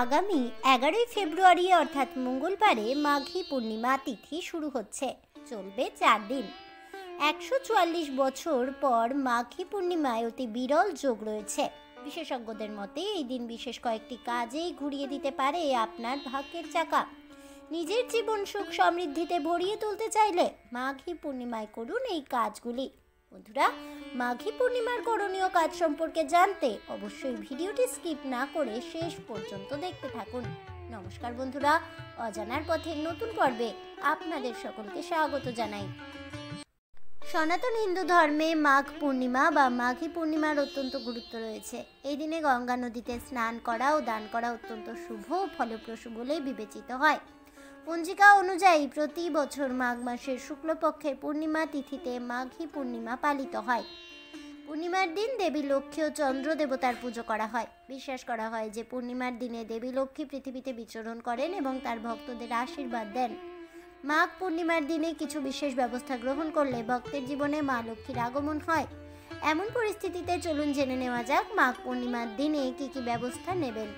আগামী 11ই ফেব্রুয়ারি অর্থাৎ মঙ্গলবারে মাঘী পূর্ণিমা তিথি শুরু হচ্ছে, চলবে 4 দিন। 144 বছর পর মাঘী পূর্ণিমায় অতি বিরল যোগ রয়েছে। বিশেষজ্ঞদের মতে এই দিন বিশেষ কয়েকটি কাজেই ঘুরিয়ে দিতে পারে আপনার ভাগ্যের চাকা। নিজের জীবন সুখ সমৃদ্ধিতে ভরিয়ে তুলতে চাইলে মাঘী পূর্ণিমায় করুন এই কাজগুলি। বন্ধুরা, মাঘী পূর্ণিমার করণীয় কাজ সম্পর্কে জানতে অবশ্যই ভিডিওটি স্কিপ না করে শেষ পর্যন্ত দেখতে থাকুন। নমস্কার বন্ধুরা, অজানার পথের নতুন পর্বে আপনাদের সকলকে স্বাগত জানাই। সনাতন হিন্দু ধর্মে মাঘ পূর্ণিমা বা মাঘী পূর্ণিমার অত্যন্ত গুরুত্ব রয়েছে। এই দিনে গঙ্গা নদীতে স্নান করা ও দান করা অত্যন্ত শুভ ও ফলপ্রসূ বলে বিবেচিত হয়। পঞ্জিকা অনুযায়ী প্রতি বছর মাঘ মাসের শুক্লপক্ষের পূর্ণিমা তিথিতে মাঘী পূর্ণিমা পালিত হয়। পূর্ণিমার দিন দেবী লক্ষ্মী ও চন্দ্র দেবতার পুজো করা হয়। বিশ্বাস করা হয় যে পূর্ণিমার দিনে দেবী লক্ষ্মী পৃথিবীতে বিচরণ করেন এবং তার ভক্তদের আশীর্বাদ দেন। মাঘ পূর্ণিমার দিনে কিছু বিশেষ ব্যবস্থা গ্রহণ করলে ভক্তের জীবনে মা লক্ষ্মীর আগমন হয়। এমন পরিস্থিতিতে চলুন জেনে নেওয়া যাক মাঘ পূর্ণিমার দিনে কি কি ব্যবস্থা নেবেন।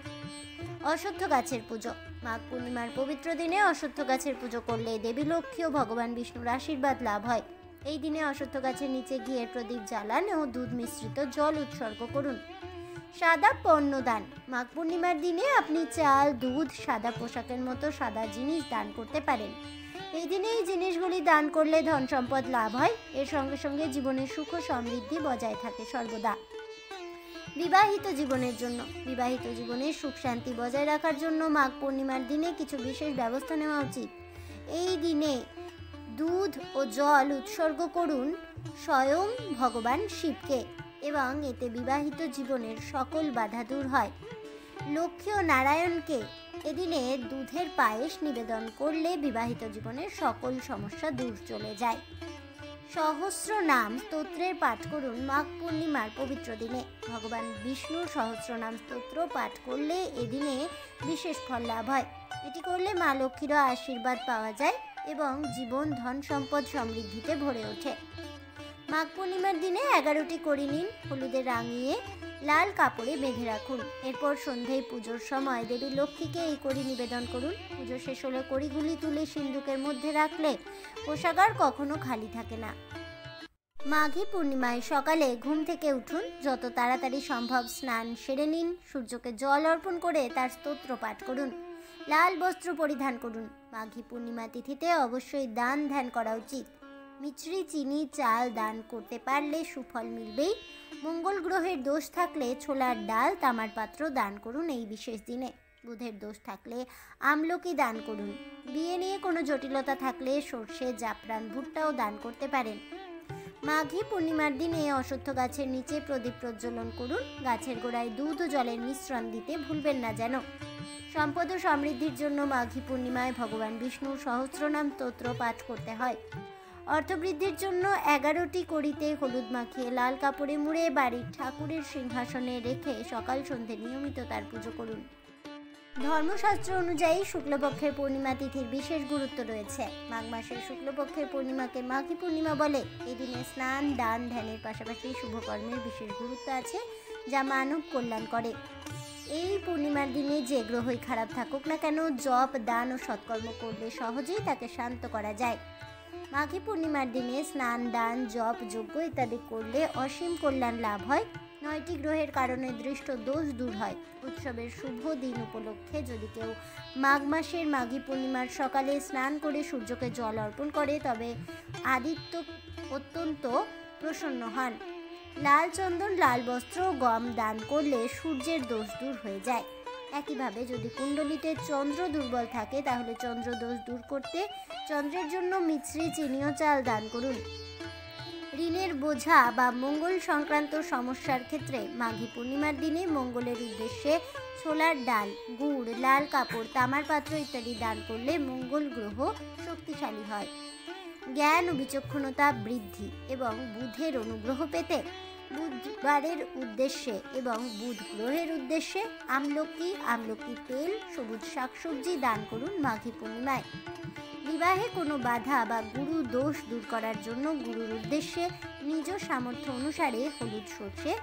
অশ্বত্থ গাছের পুজো। মাঘ পূর্ণিমার পবিত্র দিনে অশ্বত্থ গাছের পুজো করলে দেবী লক্ষ্মী ও ভগবান বিষ্ণুর আশীর্বাদ লাভ হয়। এই দিনে অশ্বত্থ গাছের নিচে ঘিয়ের প্রদীপ জ্বালান ও দুধ মিশ্রিত জল উৎসর্গ করুন। সাদা পণ্য দান। মাঘ পূর্ণিমার দিনে আপনি চাল, দুধ, সাদা পোশাকের মতো সাদা জিনিস দান করতে পারেন। এই দিনে এই জিনিসগুলি দান করলে ধন সম্পদ লাভ হয়। এর সঙ্গে সঙ্গে জীবনের সুখ ও সমৃদ্ধি বজায় থাকে সর্বদা। বিবাহিত জীবনের জন্য। বিবাহিত জীবনের সুখ শান্তি বজায় রাখার জন্য মাঘ পূর্ণিমার দিনে কিছু বিশেষ ব্যবস্থা নেওয়া উচিত। এই দিনে দুধ ও জল উৎসর্গ করুন স্বয়ং ভগবান শিবকে এবং এতে বিবাহিত জীবনের সকল বাধা দূর হয়। লক্ষ্মী ও নারায়ণকে এদিনে দুধের পায়েস নিবেদন করলে বিবাহিত জীবনের সকল সমস্যা দূর চলে যায়। সহস্র নাম স্তোত্রের পাঠ করুন মাঘ পূর্ণিমার পবিত্র দিনে। ভগবান বিষ্ণুর সহস্র নাম স্তোত্র পাঠ করলে এদিনে বিশেষ ফল লাভ হয়। এটি করলে মা লক্ষ্মীরও আশীর্বাদ পাওয়া যায় এবং জীবন ধন সম্পদ সমৃদ্ধিতে ভরে ওঠে। মাঘ পূর্ণিমার দিনে 11টি কড়ি নিন, হলুদে রাঙিয়ে লাল কাপড়ে বেঁধে রাখুন। এরপর সন্ধ্যায় পুজোর সময় দেবী লক্ষ্মীকে এই কড়ি নিবেদন করুন। পুজো শেষ হলে কড়িগুলি তুলে সিন্দুকের মধ্যে রাখলে কোষাগার কখনো খালি থাকে না। মাঘী পূর্ণিমায় সকালে ঘুম থেকে উঠুন, যত তাড়াতাড়ি সম্ভব স্নান সেরে নিন। সূর্যকে জল অর্পণ করে তার স্তোত্র পাঠ করুন। লাল বস্ত্র পরিধান করুন। মাঘী পূর্ণিমা তিথিতে অবশ্যই দান ধ্যান করা উচিত। মিছরি, চিনি, চাল দান করতে পারলে সুফল মিলবেই। মঙ্গল গ্রহের দোষ থাকলে ছোলার ডাল, তামার পাত্র দান করুন এই বিশেষ দিনে। বুধের দোষ থাকলে আমলকি দান করুন। বিয়ে নিয়ে কোনো জটিলতা থাকলে সর্ষে, জাফরান, ভুট্টাও দান করতে পারেন। মাঘী পূর্ণিমার দিনে অশ্বত্থ গাছের নিচে প্রদীপ প্রজ্বলন করুন। গাছের গোড়ায় দুধ ও জলের মিশ্রণ দিতে ভুলবেন না যেন। সম্পদ ও সমৃদ্ধির জন্য মাঘী পূর্ণিমায় ভগবান বিষ্ণুর সহস্রনাম স্তোত্র পাঠ করতে হয়। অর্থবৃদ্ধির জন্য 11টি কড়িতে হলুদ মাখিয়ে লাল কাপড়ে মুড়ে বাড়ির ঠাকুরের সিংহাসনে রেখে সকাল সন্ধ্যে নিয়মিত তার পুজো করুন। ধর্মশাস্ত্র অনুযায়ী শুক্লপক্ষের পূর্ণিমা তিথির বিশেষ গুরুত্ব রয়েছে। মাঘ মাসের শুক্লপক্ষের পূর্ণিমাকে মাঘী পূর্ণিমা বলে। এই দিনে স্নান, দান, ধ্যানের পাশাপাশি শুভকর্মের বিশেষ গুরুত্ব আছে, যা মানব কল্যাণ করে। এই পূর্ণিমার দিনে যে গ্রহই খারাপ থাকুক না কেন, জপ, দান ও সৎকর্ম করলে সহজেই তাকে শান্ত করা যায়। মাঘী পূর্ণিমার দিনে স্নান, দান, জপ, যজ্ঞ ইত্যাদি করলে অসীম কল্যাণ লাভ হয়। 9টি গ্রহের কারণে দৃষ্ট দোষ দূর হয়। উৎসবের শুভ দিন উপলক্ষে যদি কেউ মাঘ মাসের মাঘী পূর্ণিমার সকালে স্নান করে সূর্যকে জল অর্পণ করে তবে আদিত্য অত্যন্ত প্রসন্ন হন। লাল চন্দন, লাল বস্ত্র, গম দান করলে সূর্যের দোষ দূর হয়ে যায়। একইভাবে যদি কুণ্ডলিতে চন্দ্র দুর্বল থাকে তাহলে চন্দ্র দোষ দূর করতে চন্দ্রের জন্য মিছরি, চিনি ও চাল দান করুন। ঋণের বোঝা বা মঙ্গল সংক্রান্ত সমস্যার ক্ষেত্রে মাঘী পূর্ণিমার দিনে মঙ্গলের উদ্দেশ্যে ছোলার ডাল, গুড়, লাল কাপড়, তামার পাত্র ইত্যাদি দান করলে মঙ্গল গ্রহ শক্তিশালী হয়। জ্ঞান ও বিচক্ষণতা বৃদ্ধি এবং বুধের অনুগ্রহ পেতে বুধবারের উদ্দেশ্যে এবং বুধ গ্রহের উদ্দেশ্যে আমলকি তেল, সবুজ শাকসবজি দান করুন মাঘী পূর্ণিমায়। বিবাহে কোনো বাধা বা গুরু দোষ দূর করার জন্য গুরুর উদ্দেশ্যে নিজ সামর্থ্য অনুসারে হলুদ সর্ষে,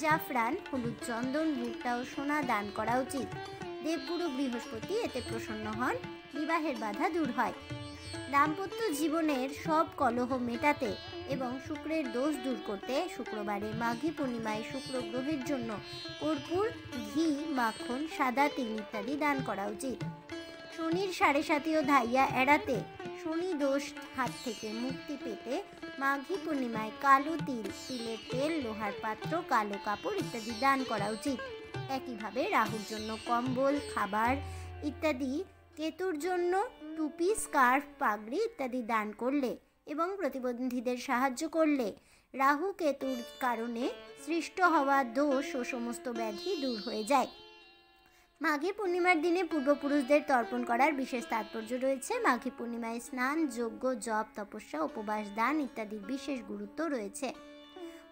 জাফরান, হলুদ চন্দন, ভুট্টা ও সোনা দান করা উচিত। দেবগুরু বৃহস্পতি এতে প্রসন্ন হন, বিবাহের বাধা দূর হয়। দাম্পত্য জীবনের সব কলহ মেটাতে এবং শুক্রের দোষ দূর করতে শুক্রবারে মাঘী পূর্ণিমায় শুক্র গ্রহের জন্য কর্পূর, ঘি, মাখন, সাদা তিল ইত্যাদি দান করা উচিত। শনির সাড়ে ধাইয়া এড়াতে, শনি দোষ হাত থেকে মুক্তি পেতে মাঘী পূর্ণিমায় কালো তিল, তিলের তেল, লোহার পাত্র, কালো কাপড় ইত্যাদি দান করা উচিত। একইভাবে রাহুর জন্য কম্বল, খাবার ইত্যাদি, কেতুর জন্য টুপি, স্কার্ফ, পাগড়ি ইত্যাদি দান করলে এবং প্রতিবন্ধীদের সাহায্য করলে রাহু কেতুর কারণে সৃষ্ট হওয়া দোষ ও সমস্ত ব্যাধি দূর হয়ে যায়। মাঘী পূর্ণিমার দিনে পূর্বপুরুষদের তর্পণ করার বিশেষ তাৎপর্য রয়েছে। মাঘী পূর্ণিমায় স্নান, যজ্ঞ, জপ, তপস্যা, উপবাস, দান ইত্যাদির বিশেষ গুরুত্ব রয়েছে।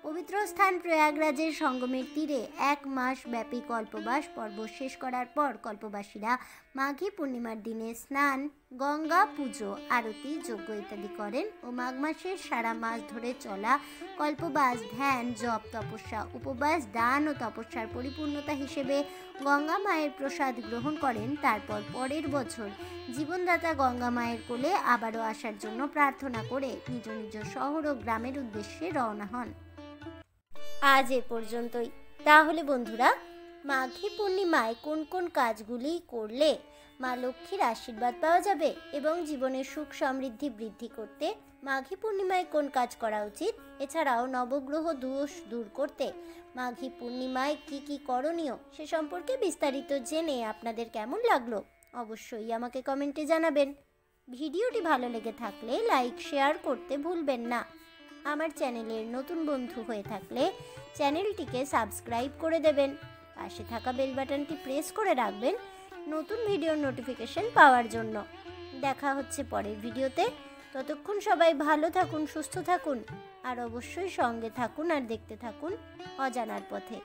পবিত্র স্থান প্রয়াগরাজের সঙ্গমের তীরে 1 মাস ব্যাপী কল্পবাস পর্ব শেষ করার পর কল্পবাসীরা মাঘী পূর্ণিমার দিনে স্নান, গঙ্গা পুজো, আরতি, যজ্ঞ ইত্যাদি করেন ও মাঘ মাসের সারা মাস ধরে চলা কল্পবাস, ধ্যান, জপ, তপস্যা, উপবাস, দান ও তপস্যার পরিপূর্ণতা হিসেবে গঙ্গা মায়ের প্রসাদ গ্রহণ করেন। তারপর পরের বছর জীবনদাতা গঙ্গা মায়ের কোলে আবারও আসার জন্য প্রার্থনা করে নিজ নিজ শহর ও গ্রামের উদ্দেশ্যে রওনা হন। আজ এ পর্যন্তই। তাহলে বন্ধুরা, মাঘী পূর্ণিমায় কোন কোন কাজগুলি করলে মা লক্ষ্মীর আশীর্বাদ পাওয়া যাবে এবং জীবনের সুখ সমৃদ্ধি বৃদ্ধি করতে মাঘী পূর্ণিমায় কোন কাজ করা উচিত, এছাড়াও নবগ্রহ দোষ দূর করতে মাঘী পূর্ণিমায় কি কি করণীয় সে সম্পর্কে বিস্তারিত জেনে আপনাদের কেমন লাগলো অবশ্যই আমাকে কমেন্টে জানাবেন। ভিডিওটি ভালো লেগে থাকলে লাইক, শেয়ার করতে ভুলবেন না। আমার চ্যানেলের নতুন বন্ধু হয়ে থাকলে চ্যানেলটিকে সাবস্ক্রাইব করে দেবেন। পাশে থাকা বেল বাটনটি প্রেস করে রাখবেন নতুন ভিডিওর নোটিফিকেশন পাওয়ার জন্য। দেখা হচ্ছে পরের ভিডিওতে। ততক্ষণ সবাই ভালো থাকুন, সুস্থ থাকুন আর অবশ্যই সঙ্গে থাকুন আর দেখতে থাকুন অজানার পথে।